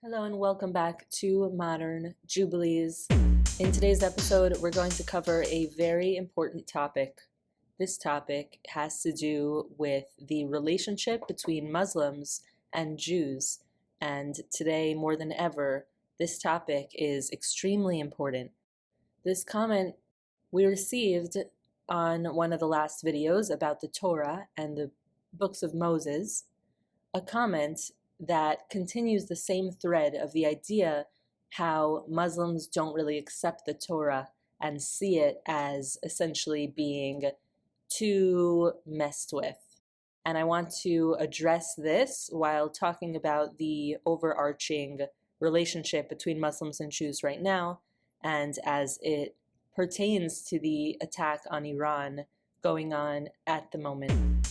Hello and welcome back to Modern Jubilees. In today's episode, we're going to cover a very important topic. This topic has to do with the relationship between Muslims and Jews. And today, more than ever, this topic is extremely important. This comment we received on one of the last videos about the Torah and the books of Moses, a comment that continues the same thread of the idea how Muslims don't really accept the Torah and see it as essentially being too messed with. And I want to address this while talking about the overarching relationship between Muslims and Jews right now, and as it pertains to the attack on Iran going on at the moment.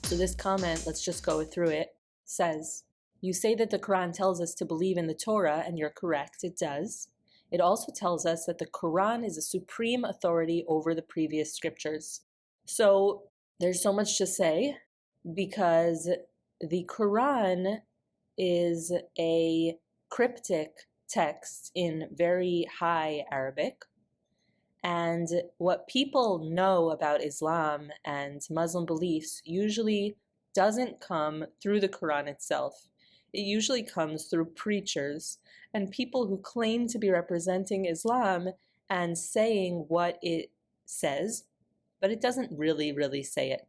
So this comment, let's just go through it, says, "You say that the Quran tells us to believe in the Torah, and you're correct, it does. It also tells us that the Quran is a supreme authority over the previous scriptures." So there's so much to say because the Quran is a cryptic text in very high Arabic. And what people know about Islam and Muslim beliefs usually doesn't come through the Quran itself. It usually comes through preachers and people who claim to be representing Islam and saying what it says, but it doesn't really say it.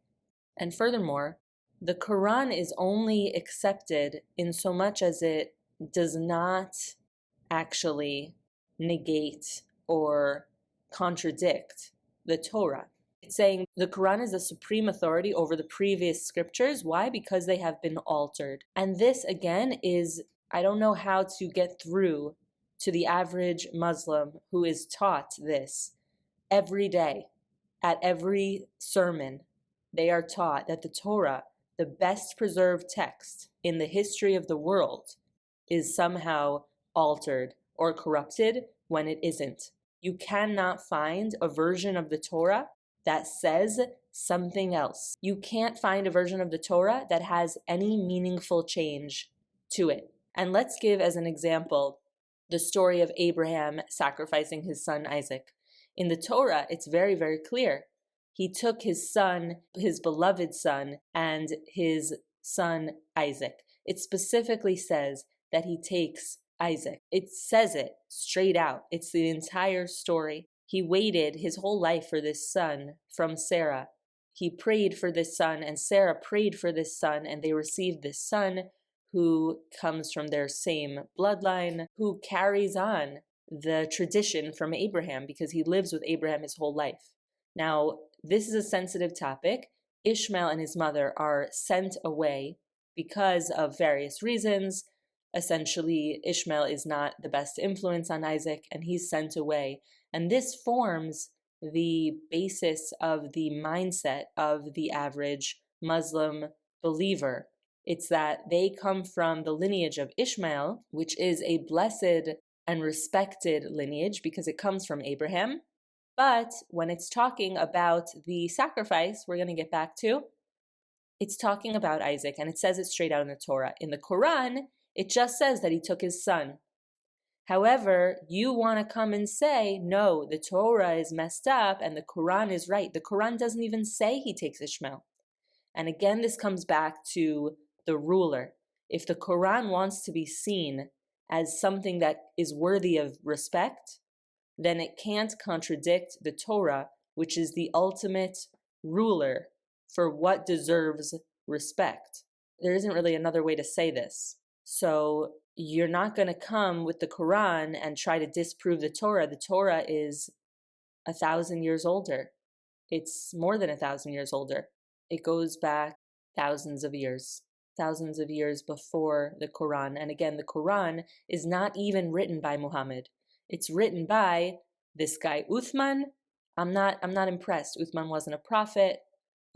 And furthermore, the Quran is only accepted in so much as it does not actually negate or contradict the Torah. It's saying the Quran is the supreme authority over the previous scriptures. Why? Because they have been altered. And this, again, is, I don't know how to get through to the average Muslim who is taught this every day. At every sermon, they are taught that the Torah, the best preserved text in the history of the world, is somehow altered or corrupted when it isn't. You cannot find a version of the Torah that says something else. You can't find a version of the Torah that has any meaningful change to it. And let's give as an example the story of Abraham sacrificing his son Isaac. In the Torah, it's very clear. He took his son, his beloved son, and his son Isaac. It specifically says that he takes Isaac. It says it straight out. It's the entire story. He waited his whole life for this son from Sarah. He prayed for this son, and Sarah prayed for this son, and they received this son who comes from their same bloodline, who carries on the tradition from Abraham because he lives with Abraham his whole life. Now, this is a sensitive topic. Ishmael and his mother are sent away because of various reasons. Essentially, Ishmael is not the best influence on Isaac, and he's sent away. And this forms the basis of the mindset of the average Muslim believer. It's that they come from the lineage of Ishmael, which is a blessed and respected lineage because it comes from Abraham. But when it's talking about the sacrifice, we're going to get back to, it's talking about Isaac, and it says it straight out in the Torah. In the Quran, it just says that he took his son. However, you want to come and say, no, the Torah is messed up and the Quran is right. The Quran doesn't even say he takes Ishmael. And again, this comes back to the ruler. If the Quran wants to be seen as something that is worthy of respect, then it can't contradict the Torah, which is the ultimate ruler for what deserves respect. There isn't really another way to say this. So you're not going to come with the Quran and try to disprove the Torah. The Torah is 1,000 years older. It's more than 1,000 years older. It goes back thousands of years before the Quran. And again, the Quran is not even written by Muhammad. It's written by this guy, Uthman. I'm not impressed. Uthman wasn't a prophet.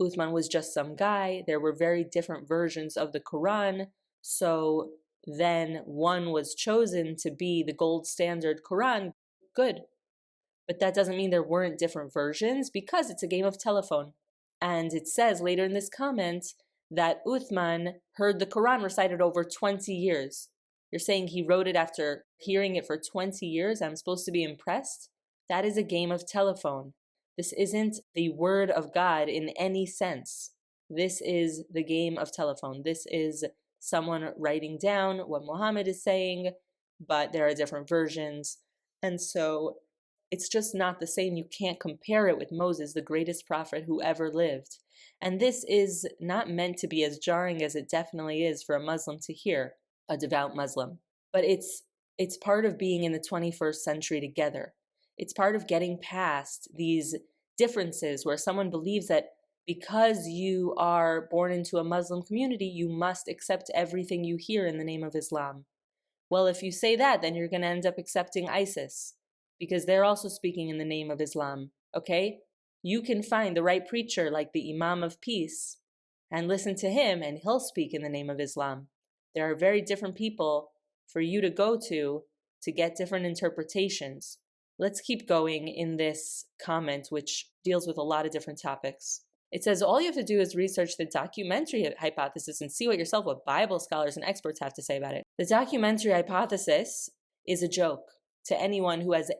Uthman was just some guy. There were very different versions of the Quran. So then one was chosen to be the gold standard Quran. Good. But that doesn't mean there weren't different versions because it's a game of telephone. And it says later in this comment that Uthman heard the Quran recited over 20 years. You're saying he wrote it after hearing it for 20 years. I'm supposed to be impressed? That is a game of telephone. This isn't the word of God in any sense. This is the game of telephone. This is someone writing down what Muhammad is saying, but there are different versions. And so it's just not the same. You can't compare it with Moses, the greatest prophet who ever lived. And this is not meant to be as jarring as it definitely is for a Muslim to hear, a devout Muslim. But it's part of being in the 21st century together. It's part of getting past these differences where someone believes that because you are born into a Muslim community, you must accept everything you hear in the name of Islam. Well, if you say that, then you're going to end up accepting ISIS because they're also speaking in the name of Islam, okay? You can find the right preacher like the Imam of Peace and listen to him, and he'll speak in the name of Islam. There are very different people for you to go to get different interpretations. Let's keep going in this comment, which deals with a lot of different topics. It says, all you have to do is research the documentary hypothesis and see what Bible scholars and experts have to say about it. The documentary hypothesis is a joke to anyone who has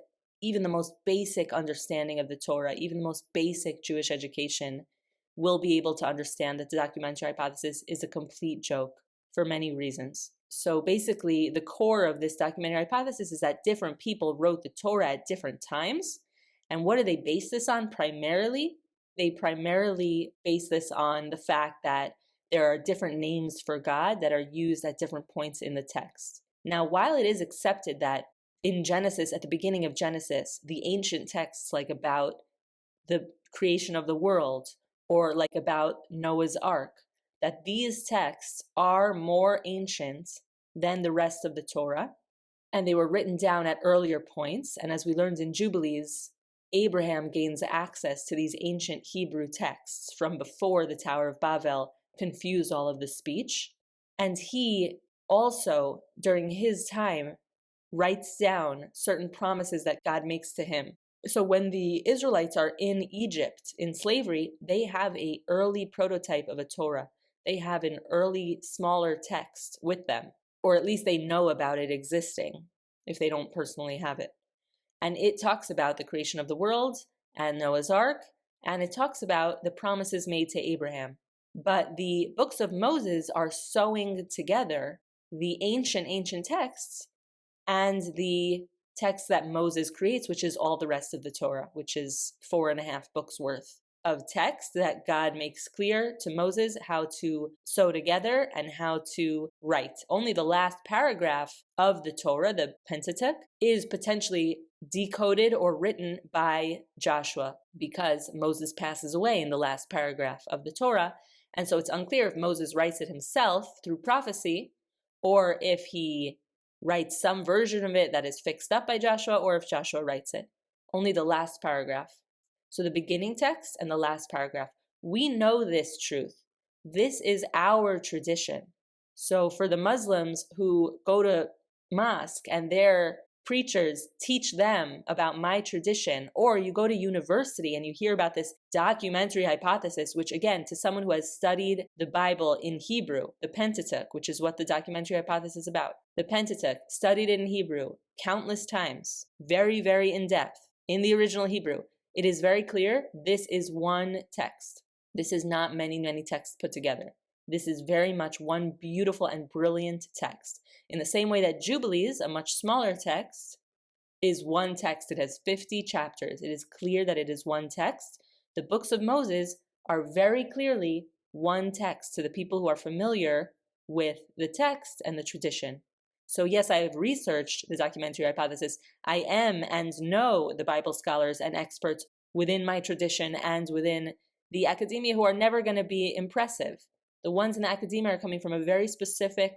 even the most basic understanding of the Torah, even the most basic Jewish education, will be able to understand that the documentary hypothesis is a complete joke for many reasons. So basically, the core of this documentary hypothesis is that different people wrote the Torah at different times. And what do they base this on primarily? They primarily base this on the fact that there are different names for God that are used at different points in the text. Now, while it is accepted that in Genesis, at the beginning of Genesis, the ancient texts like about the creation of the world or like about Noah's Ark, that these texts are more ancient than the rest of the Torah, and they were written down at earlier points. And as we learned in Jubilees, Abraham gains access to these ancient Hebrew texts from before the Tower of Babel confused all of the speech. And he also, during his time, writes down certain promises that God makes to him. So when the Israelites are in Egypt in slavery, they have an early prototype of a Torah. They have an early, smaller text with them, or at least they know about it existing if they don't personally have it. And it talks about the creation of the world and Noah's Ark, and it talks about the promises made to Abraham. But the books of Moses are sewing together the ancient texts and the text that Moses creates, which is all the rest of the Torah, which is 4.5 books worth of text that God makes clear to Moses how to sew together and how to write. Only the last paragraph of the Torah, the Pentateuch, is potentially decoded or written by Joshua because Moses passes away in the last paragraph of the Torah. And so it's unclear if Moses writes it himself through prophecy or if he writes some version of it that is fixed up by Joshua or if Joshua writes it. Only the last paragraph. So the beginning text and the last paragraph. We know this truth. This is our tradition. So for the Muslims who go to mosque and their preachers teach them about my tradition, or you go to university and you hear about this documentary hypothesis, which again, to someone who has studied the Bible in Hebrew, the Pentateuch, which is what the documentary hypothesis is about. The Pentateuch, studied it in Hebrew countless times, very, very in depth in the original Hebrew. It is very clear this is one text. This is not many texts put together. This is very much one beautiful and brilliant text. In the same way that Jubilees, a much smaller text, is one text. It has 50 chapters. It is clear that it is one text. The books of Moses are very clearly one text to the people who are familiar with the text and the tradition. So yes, I have researched the documentary hypothesis. I am and know the Bible scholars and experts within my tradition and within the academia who are never going to be impressive. The ones in the academia are coming from a very specific,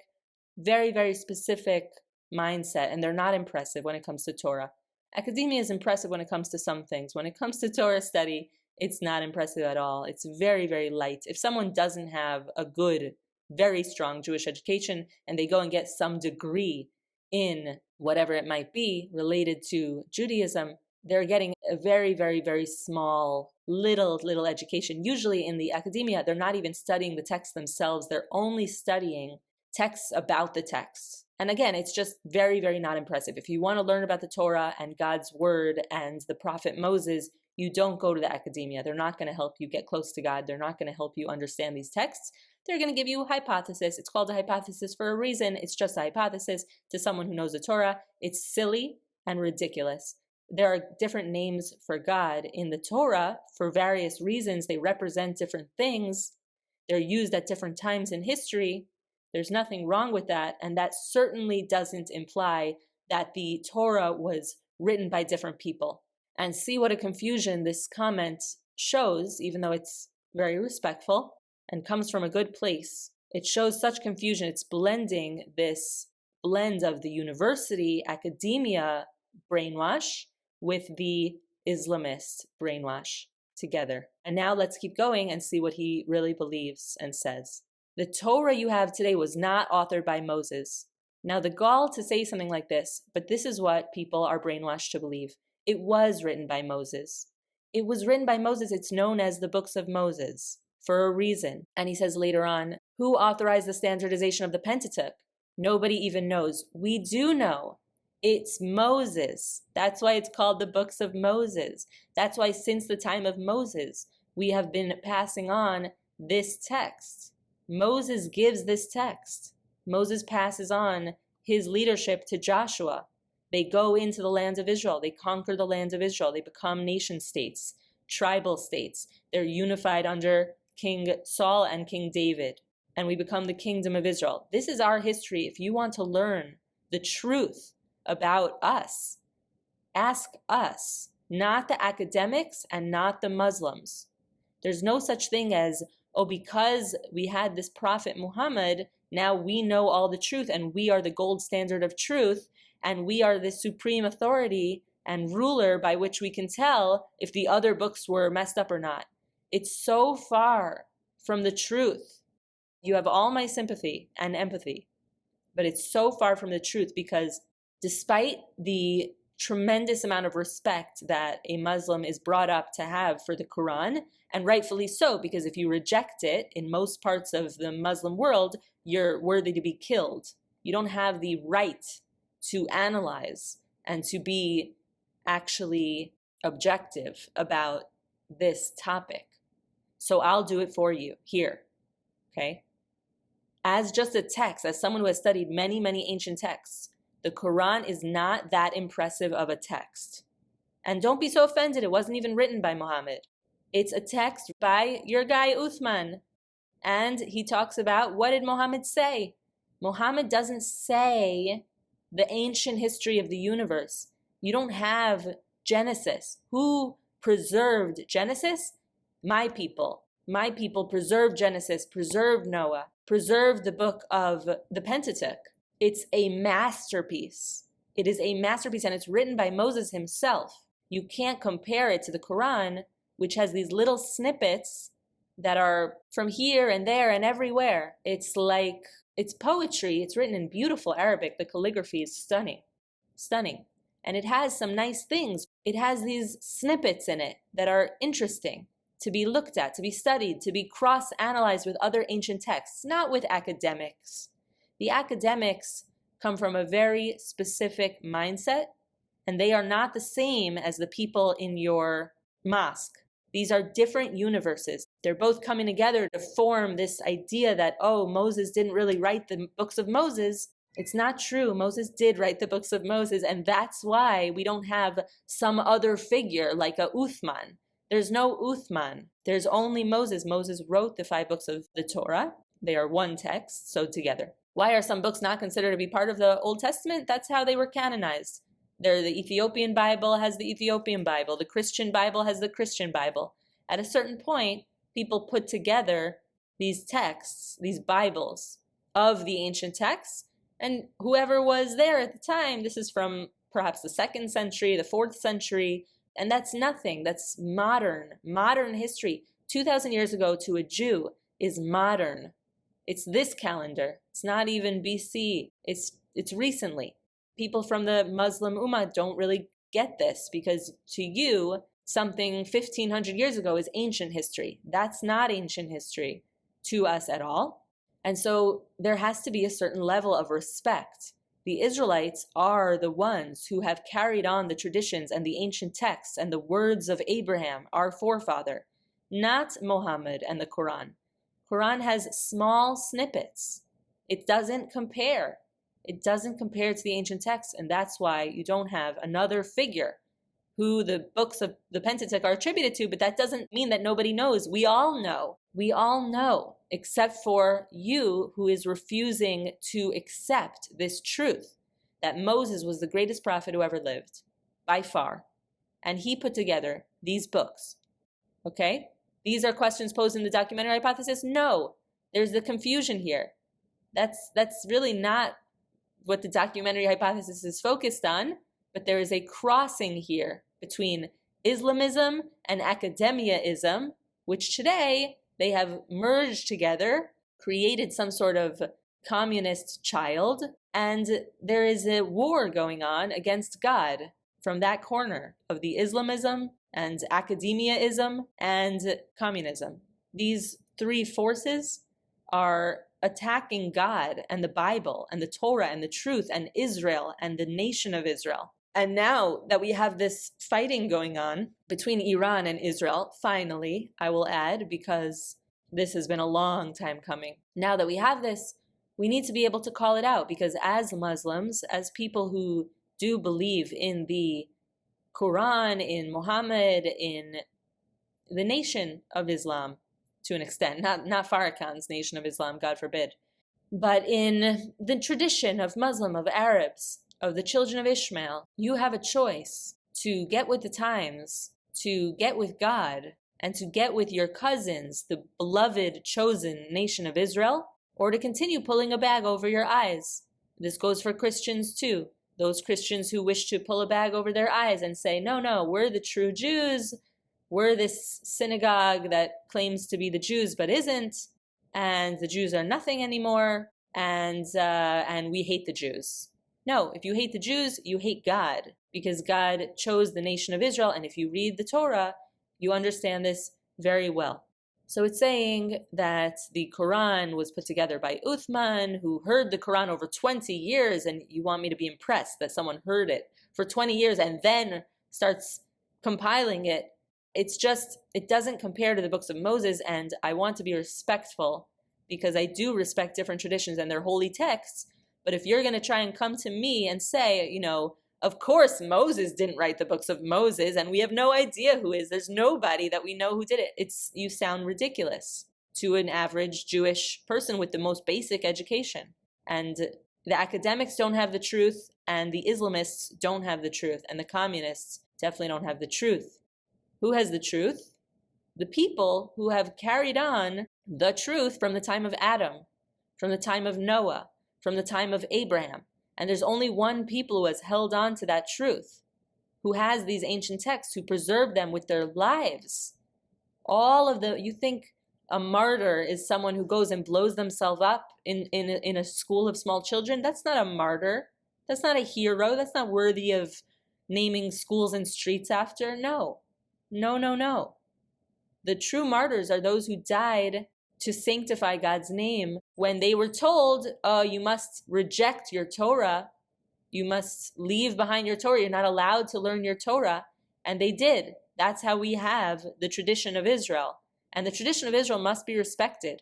very specific mindset, and they're not impressive when it comes to Torah. Academia is impressive when it comes to some things. When it comes to Torah study, it's not impressive at all. It's very light. If someone doesn't have a good, very strong Jewish education and they go and get some degree in whatever it might be related to Judaism, they're getting a very small, little education. Usually in the academia, they're not even studying the texts themselves. They're only studying texts about the texts. And again, it's just very, very not impressive. If you want to learn about the Torah and God's word and the prophet Moses, you don't go to the academia. They're not going to help you get close to God. They're not going to help you understand these texts. They're going to give you a hypothesis. It's called a hypothesis for a reason. It's just a hypothesis to someone who knows the Torah. It's silly and ridiculous. There are different names for God in the Torah for various reasons. They represent different things. They're used at different times in history. There's nothing wrong with that. And that certainly doesn't imply that the Torah was written by different people. And see what a confusion this comment shows, even though it's very respectful and comes from a good place. It shows such confusion. It's blending this blend of the university, academia brainwash with the Islamist brainwash together. And now let's keep going and see what he really believes and says. The Torah you have today was not authored by Moses. Now the gall to say something like this, but this is what people are brainwashed to believe. It was written by Moses. It was written by Moses. It's known as the books of Moses for a reason. And he says later on, who authorized the standardization of the Pentateuch? Nobody even knows. We do know. It's Moses. That's why it's called the books of Moses. That's why since the time of Moses, we have been passing on this text. Moses gives this text. Moses passes on his leadership to Joshua. They go into the land of Israel. They conquer the land of Israel. They become nation states, tribal states. They're unified under King Saul and King David. And we become the kingdom of Israel. This is our history. If you want to learn the truth about us, ask us, not the academics and not the Muslims. There's no such thing as, oh, because we had this prophet Muhammad, now we know all the truth and we are the gold standard of truth and we are the supreme authority and ruler by which we can tell if the other books were messed up or not. It's so far from the truth. You have all my sympathy and empathy, but it's so far from the truth because despite the tremendous amount of respect that a Muslim is brought up to have for the Quran, and rightfully so, because if you reject it in most parts of the Muslim world, you're worthy to be killed. You don't have the right to analyze and to be actually objective about this topic. So I'll do it for you here, okay? As just a text, as someone who has studied many, many ancient texts, the Quran is not that impressive of a text. And don't be so offended, it wasn't even written by Muhammad. It's a text by your guy Uthman. And he talks about, what did Muhammad say? Muhammad doesn't say the ancient history of the universe. You don't have Genesis. Who preserved Genesis? My people. My people preserved Genesis, preserved Noah, preserved the book of the Pentateuch. It's a masterpiece. It is a masterpiece and it's written by Moses himself. You can't compare it to the Quran, which has these little snippets that are from here and there and everywhere. It's like, it's poetry. It's written in beautiful Arabic. The calligraphy is stunning, stunning. And it has some nice things. It has these snippets in it that are interesting to be looked at, to be studied, to be cross-analyzed with other ancient texts, not with academics. The academics come from a very specific mindset, and they are not the same as the people in your mosque. These are different universes. They're both coming together to form this idea that, oh, Moses didn't really write the books of Moses. It's not true. Moses did write the books of Moses, and that's why we don't have some other figure like a Uthman. There's no Uthman. There's only Moses. Moses wrote the 5 books of the Torah. They are one text, sewed together. Why are some books not considered to be part of the Old Testament? That's how they were canonized. The Ethiopian Bible has the Ethiopian Bible. The Christian Bible has the Christian Bible. At a certain point, people put together these texts, these Bibles of the ancient texts, and whoever was there at the time, this is from perhaps the 2nd century, the 4th century, and that's nothing. That's modern history. 2,000 years ago to a Jew is modern. It's this calendar. It's not even BC. It's recently. People from the Muslim Ummah don't really get this because to you, something 1,500 years ago is ancient history. That's not ancient history to us at all. And so there has to be a certain level of respect The Israelites are the ones who have carried on the traditions and the ancient texts and the words of Abraham, our forefather, not Muhammad and the Quran. Quran has small snippets. It doesn't compare. It doesn't compare to the ancient texts, and that's why you don't have another figure who the books of the Pentateuch are attributed to, but that doesn't mean that nobody knows. We all know. We all know, except for you, who is refusing to accept this truth, that Moses was the greatest prophet who ever lived, by far. And he put together these books. Okay? These are questions posed in the documentary hypothesis? No. There's the confusion here. That's really not what the documentary hypothesis is focused on, but there is a crossing here between Islamism and academiaism, which today they have merged together, created some sort of communist child, and there is a war going on against God from that corner of the Islamism and academiaism and communism. These three forces are attacking God and the Bible and the Torah and the truth and Israel and the nation of Israel. And now that we have this fighting going on between Iran and Israel, finally, I will add, because this has been a long time coming. Now that we have this, we need to be able to call it out, because as Muslims, as people who do believe in the Quran, in Muhammad, in the nation of Islam, to an extent, not Farrakhan's nation of Islam, God forbid, but in the tradition of Muslim, of Arabs, of the children of Ishmael, you have a choice to get with the times, to get with God, and to get with your cousins, the beloved, chosen nation of Israel, or to continue pulling a bag over your eyes. This goes for Christians too. Those Christians who wish to pull a bag over their eyes and say, no, we're the true Jews, we're this synagogue that claims to be the Jews but isn't, and the Jews are nothing anymore, and we hate the Jews. No, if you hate the Jews, you hate God, because God chose the nation of Israel, and if you read the Torah, you understand this very well. So it's saying that the Quran was put together by Uthman, who heard the Quran over 20 years, and you want me to be impressed that someone heard it for 20 years and then starts compiling it. It's just, it doesn't compare to the books of Moses, and I want to be respectful, because I do respect different traditions and their holy texts. But if you're going to try and come to me and say, of course Moses didn't write the books of Moses and we have no idea who is, there's nobody that we know who did it, you sound ridiculous to an average Jewish person with the most basic education. And the academics don't have the truth, and the Islamists don't have the truth, and the communists definitely don't have the truth. Who has the truth? The people who have carried on the truth from the time of Adam, from the time of Noah, from the time of Abraham. And there's only one people who has held on to that truth, who has these ancient texts, who preserve them with their lives. You think a martyr is someone who goes and blows themselves up in a school of small children? That's not a martyr. That's not a hero. That's not worthy of naming schools and streets after. No. The true martyrs are those who died to sanctify God's name when they were told, you must reject your Torah, you must leave behind your Torah, you're not allowed to learn your Torah, and they did. That's how we have the tradition of Israel. And the tradition of Israel must be respected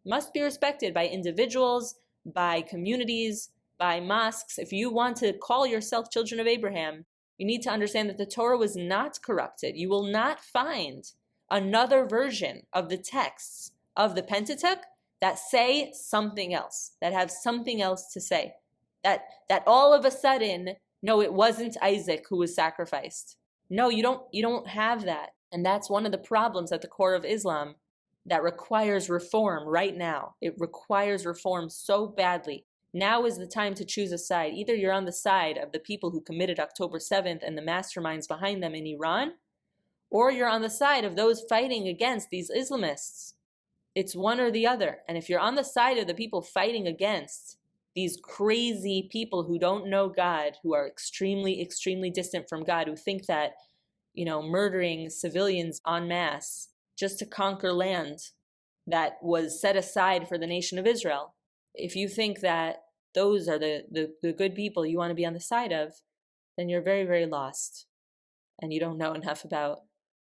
by individuals, by communities, by mosques. If you want to call yourself children of Abraham, you need to understand that the Torah was not corrupted. You will not find another version of the texts of the Pentateuch that say something else, that have something else to say, that all of a sudden, no, it wasn't Isaac who was sacrificed. No, you don't have that. And that's one of the problems at the core of Islam that requires reform right now. It requires reform so badly. Now is the time to choose a side. Either you're on the side of the people who committed October 7th and the masterminds behind them in Iran, or you're on the side of those fighting against these Islamists. It's one or the other. And if you're on the side of the people fighting against these crazy people who don't know God, who are extremely, extremely distant from God, who think that, murdering civilians en masse just to conquer land that was set aside for the nation of Israel, if you think that those are the good people you want to be on the side of, then you're very, very lost. And you don't know enough about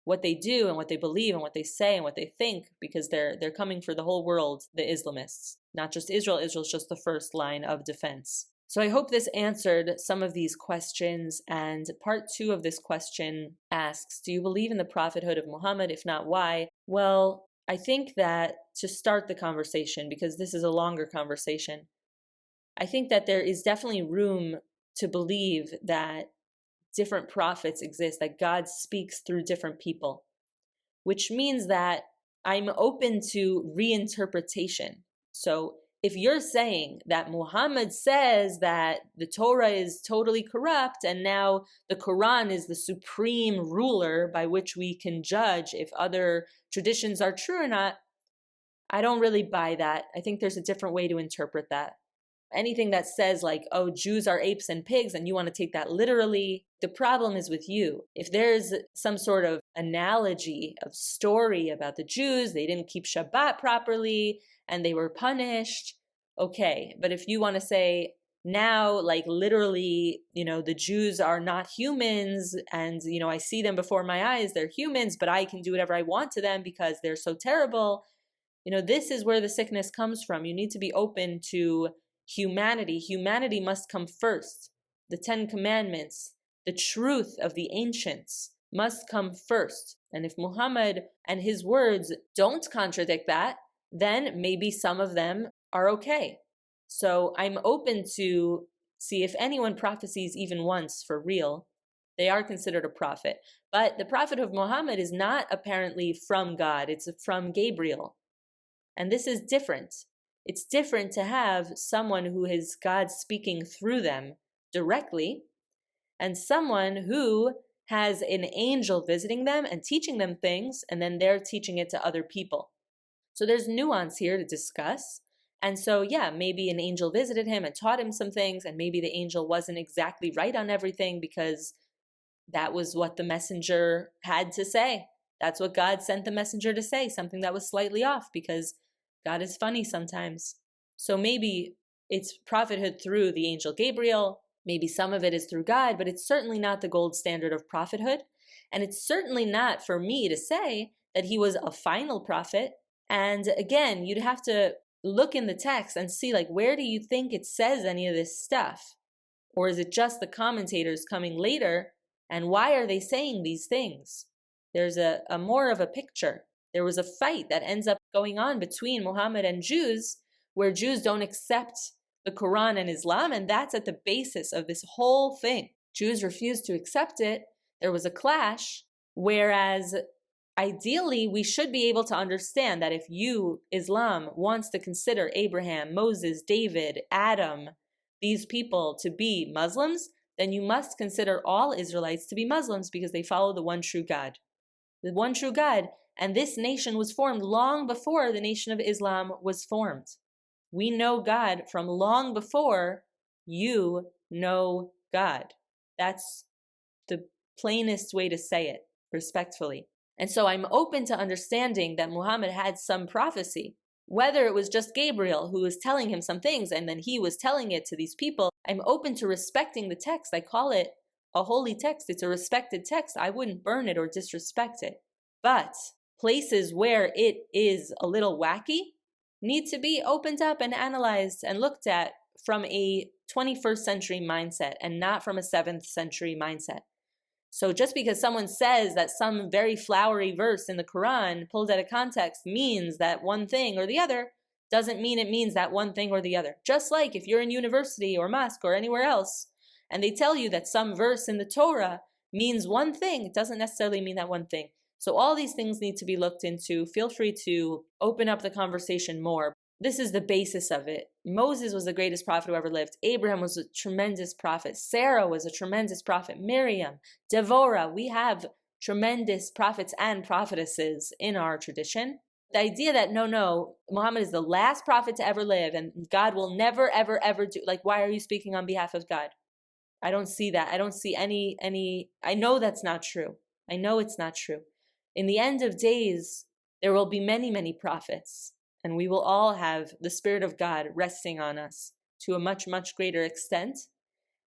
what they do and what they believe and what they say and what they think, because they're coming for the whole world, the Islamists, not just Israel. Israel's just the first line of defense. So I hope this answered some of these questions. And part 2 of this question asks, do you believe in the prophethood of Muhammad? If not, why? Well, I think that to start the conversation, because this is a longer conversation, I think that there is definitely room to believe that different prophets exist, that God speaks through different people, which means that I'm open to reinterpretation. So if you're saying that Muhammad says that the Torah is totally corrupt and now the Quran is the supreme ruler by which we can judge if other traditions are true or not, I don't really buy that. I think there's a different way to interpret that. Anything that says like, oh, Jews are apes and pigs, and you want to take that literally, the problem is with you. If there's some sort of analogy of story about the Jews, they didn't keep Shabbat properly and they were punished, okay. But if you want to say now, like literally, the Jews are not humans and, I see them before my eyes, they're humans, but I can do whatever I want to them because they're so terrible. This is where the sickness comes from. You need to be open to humanity. Humanity must come first. The 10 Commandments, the truth of the ancients must come first. And if Muhammad and his words don't contradict that, then maybe some of them are okay. So I'm open to see if anyone prophesies even once for real, they are considered a prophet. But the prophet of Muhammad is not apparently from God. It's from Gabriel. And this is different. It's different to have someone who is God speaking through them directly and someone who has an angel visiting them and teaching them things, and then they're teaching it to other people. So there's nuance here to discuss. And so, yeah, maybe an angel visited him and taught him some things, and maybe the angel wasn't exactly right on everything because that was what the messenger had to say. That's what God sent the messenger to say, something that was slightly off, because God is funny sometimes. So maybe it's prophethood through the angel Gabriel. Maybe some of it is through God, but it's certainly not the gold standard of prophethood. And it's certainly not for me to say that he was a final prophet. And again, you'd have to look in the text and see, like, where do you think it says any of this stuff? Or is it just the commentators coming later? And why are they saying these things? There's a more of a picture. There was a fight that ends up going on between Muhammad and Jews, where Jews don't accept the Quran and Islam, and that's at the basis of this whole thing. Jews refused to accept it. There was a clash, whereas ideally we should be able to understand that if Islam, wants to consider Abraham, Moses, David, Adam, these people to be Muslims, then you must consider all Israelites to be Muslims because they follow the one true God. The one true God. And this nation was formed long before the Nation of Islam was formed. We know God from long before you know God. That's the plainest way to say it, respectfully. And so I'm open to understanding that Muhammad had some prophecy, whether it was just Gabriel who was telling him some things and then he was telling it to these people. I'm open to respecting the text. I call it a holy text. It's a respected text. I wouldn't burn it or disrespect it. But places where it is a little wacky need to be opened up and analyzed and looked at from a 21st century mindset and not from a 7th century mindset. So just because someone says that some very flowery verse in the Quran pulled out of context means that one thing or the other doesn't mean it means that one thing or the other. Just like if you're in university or mosque or anywhere else and they tell you that some verse in the Torah means one thing, it doesn't necessarily mean that one thing. So all these things need to be looked into. Feel free to open up the conversation more. This is the basis of it. Moses was the greatest prophet who ever lived. Abraham was a tremendous prophet. Sarah was a tremendous prophet. Miriam, Devorah. We have tremendous prophets and prophetesses in our tradition. The idea that no, Muhammad is the last prophet to ever live and God will never, ever, ever do, like, why are you speaking on behalf of God? I don't see that. I don't see any, I know that's not true. I know it's not true. In the end of days, there will be many, many prophets, and we will all have the Spirit of God resting on us to a much, much greater extent.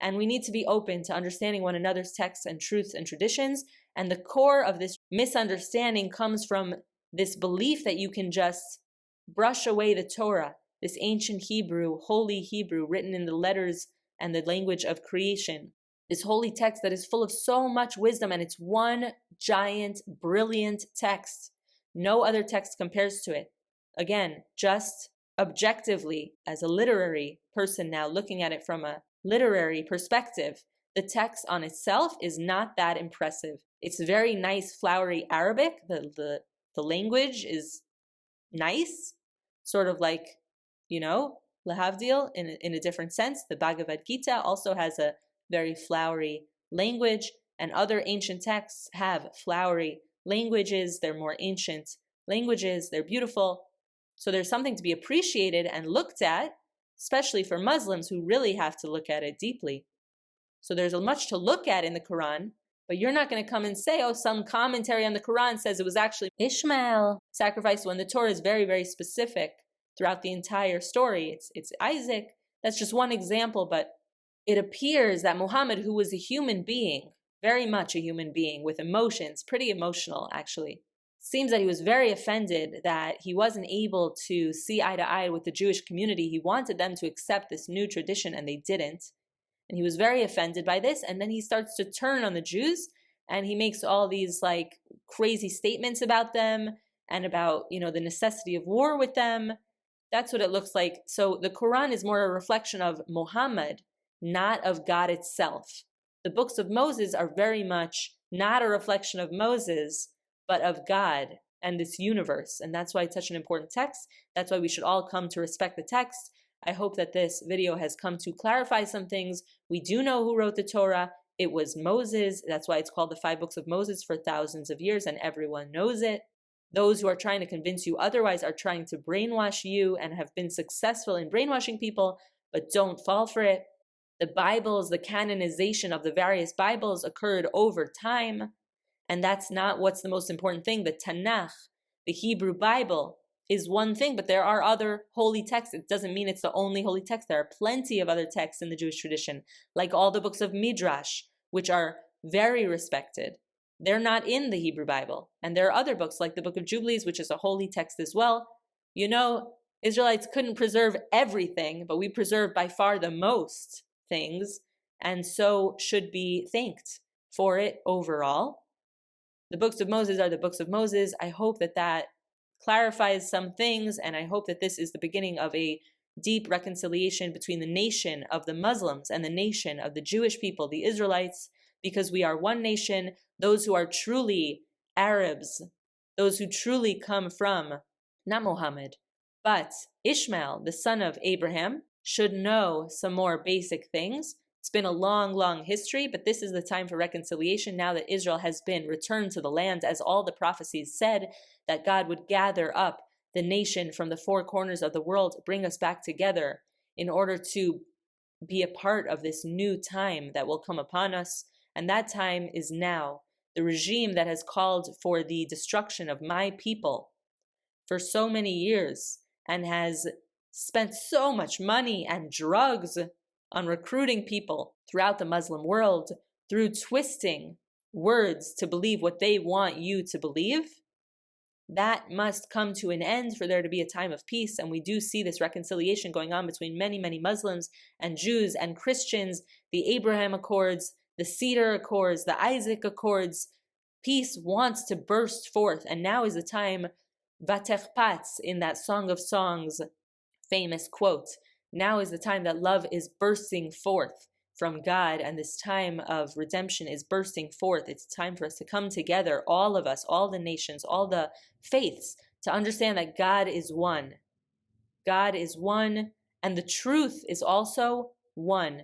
And we need to be open to understanding one another's texts and truths and traditions. And the core of this misunderstanding comes from this belief that you can just brush away the Torah, this ancient Hebrew, holy Hebrew, written in the letters and the language of creation. This holy text that is full of so much wisdom, and it's one giant, brilliant text. No other text compares to it. Again, just objectively, as a literary person now looking at it from a literary perspective, the text on itself is not that impressive. It's very nice, flowery Arabic. The language is nice, sort of like, lahavdil in a different sense. The Bhagavad Gita also has a very flowery language, and other ancient texts have flowery languages. They're more ancient languages. They're beautiful. So there's something to be appreciated and looked at, especially for Muslims who really have to look at it deeply. So there's much to look at in the Quran, but you're not going to come and say, oh, some commentary on the Quran says it was actually Ishmael sacrificed, when the Torah is very, very specific throughout the entire story. It's Isaac. That's just one example, but it appears that Muhammad, who was a human being, very much a human being with emotions, pretty emotional actually, seems that he was very offended that he wasn't able to see eye to eye with the Jewish community. He wanted them to accept this new tradition and they didn't. And he was very offended by this. And then he starts to turn on the Jews and he makes all these like crazy statements about them and about, the necessity of war with them. That's what it looks like. So the Quran is more a reflection of Muhammad, not of God itself. The books of Moses are very much not a reflection of Moses, but of God and this universe. And that's why it's such an important text. That's why we should all come to respect the text. I hope that this video has come to clarify some things. We do know who wrote the Torah. It was Moses. That's why it's called the 5 books of Moses for thousands of years, and everyone knows it. Those who are trying to convince you otherwise are trying to brainwash you and have been successful in brainwashing people, but don't fall for it. The Bibles, the canonization of the various Bibles occurred over time. And that's not what's the most important thing. The Tanakh, the Hebrew Bible, is one thing, but there are other holy texts. It doesn't mean it's the only holy text. There are plenty of other texts in the Jewish tradition, like all the books of Midrash, which are very respected. They're not in the Hebrew Bible. And there are other books, like the Book of Jubilees, which is a holy text as well. Israelites couldn't preserve everything, but we preserve by far the most things, and so should be thanked for it overall. The books of Moses are the books of Moses. I hope that clarifies some things, and I hope that this is the beginning of a deep reconciliation between the nation of the Muslims and the nation of the Jewish people, the Israelites, because we are one nation. Those who are truly Arabs, those who truly come from, not Muhammad, but Ishmael, the son of Abraham, should know some more basic things. It's been a long, long history, but this is the time for reconciliation now that Israel has been returned to the land, as all the prophecies said, that God would gather up the nation from the 4 corners of the world, bring us back together in order to be a part of this new time that will come upon us. And that time is now. The regime that has called for the destruction of my people for so many years and has spent so much money and drugs on recruiting people throughout the Muslim world through twisting words to believe what they want you to believe, that must come to an end for there to be a time of peace. And we do see this reconciliation going on between many, many Muslims and Jews and Christians, the Abraham Accords, the Cedar Accords, the Isaac Accords. Peace wants to burst forth, and now is the time, Vatechpatz, in that Song of Songs famous quote, now is the time that love is bursting forth from God, and this time of redemption is bursting forth. It's time for us to come together, all of us, all the nations, all the faiths, to understand that God is one. God is one, and the truth is also one.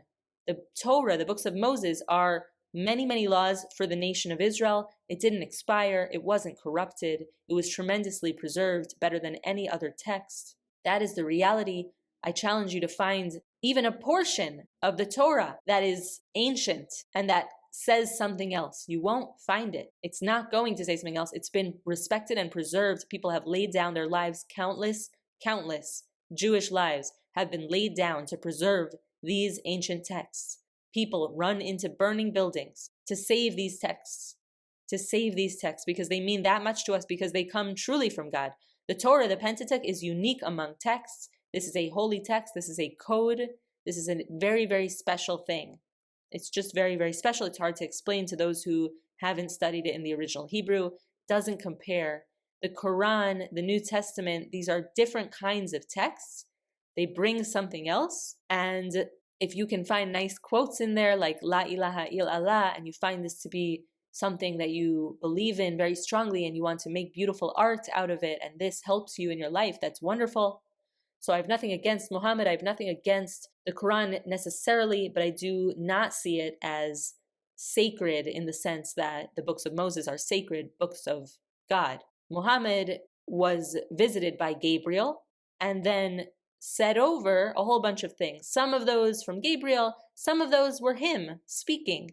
The Torah, the books of Moses, are many, many laws for the nation of Israel. It didn't expire. It wasn't corrupted. It was tremendously preserved, better than any other text. That is the reality. I challenge you to find even a portion of the Torah that is ancient and that says something else. You won't find it. It's not going to say something else. It's been respected and preserved. People have laid down their lives, countless Jewish lives have been laid down to preserve these ancient texts. People run into burning buildings to save these texts, because they mean that much to us, because they come truly from God. The Torah, the Pentateuch, is unique among texts. This is a holy text. This is a code. This is a very, very special thing. It's just very, very special. It's hard to explain to those who haven't studied it in the original Hebrew. It doesn't compare. The Quran, the New Testament, these are different kinds of texts. They bring something else. And if you can find nice quotes in there like La ilaha illallah, and you find this to be something that you believe in very strongly and you want to make beautiful art out of it, and this helps you in your life, that's wonderful. So I have nothing against Muhammad, I have nothing against the Quran necessarily, but I do not see it as sacred in the sense that the books of Moses are sacred books of God. Muhammad was visited by Gabriel and then said over a whole bunch of things. Some of those from Gabriel, some of those were him speaking.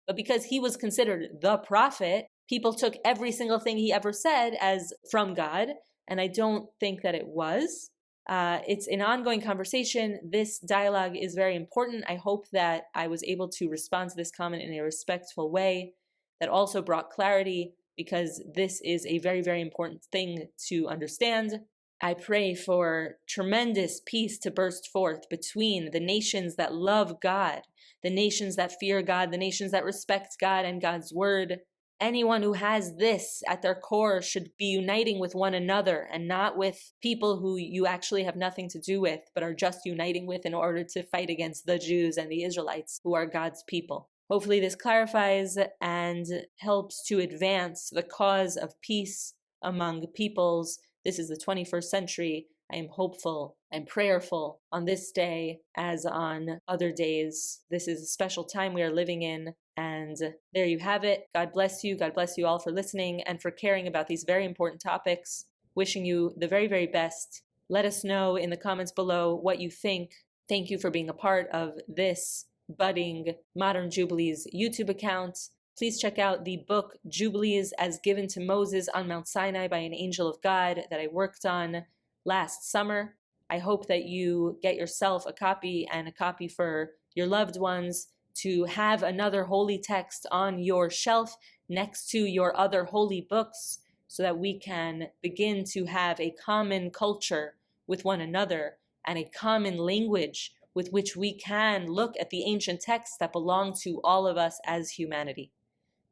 But because he was considered the prophet, people took every single thing he ever said as from God, and I don't think that it was. It's an ongoing conversation. This dialogue is very important. I hope that I was able to respond to this comment in a respectful way that also brought clarity, because this is a very, very important thing to understand. I pray for tremendous peace to burst forth between the nations that love God, the nations that fear God, the nations that respect God and God's word. Anyone who has this at their core should be uniting with one another and not with people who you actually have nothing to do with, but are just uniting with in order to fight against the Jews and the Israelites, who are God's people. Hopefully this clarifies and helps to advance the cause of peace among peoples. This is the 21st century. I am hopeful and prayerful on this day as on other days. This is a special time we are living in. And there you have it. God bless you. God bless you all for listening and for caring about these very important topics. Wishing you the very, very best. Let us know in the comments below what you think. Thank you for being a part of this budding Modern Jubilees YouTube account. Please check out the book Jubilees as Given to Moses on Mount Sinai by an Angel of God that I worked on last summer. I hope that you get yourself a copy and a copy for your loved ones to have another holy text on your shelf next to your other holy books, so that we can begin to have a common culture with one another and a common language with which we can look at the ancient texts that belong to all of us as humanity.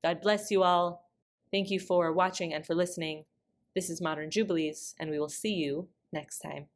God bless you all. Thank you for watching and for listening. This is Modern Jubilees, and we will see you next time.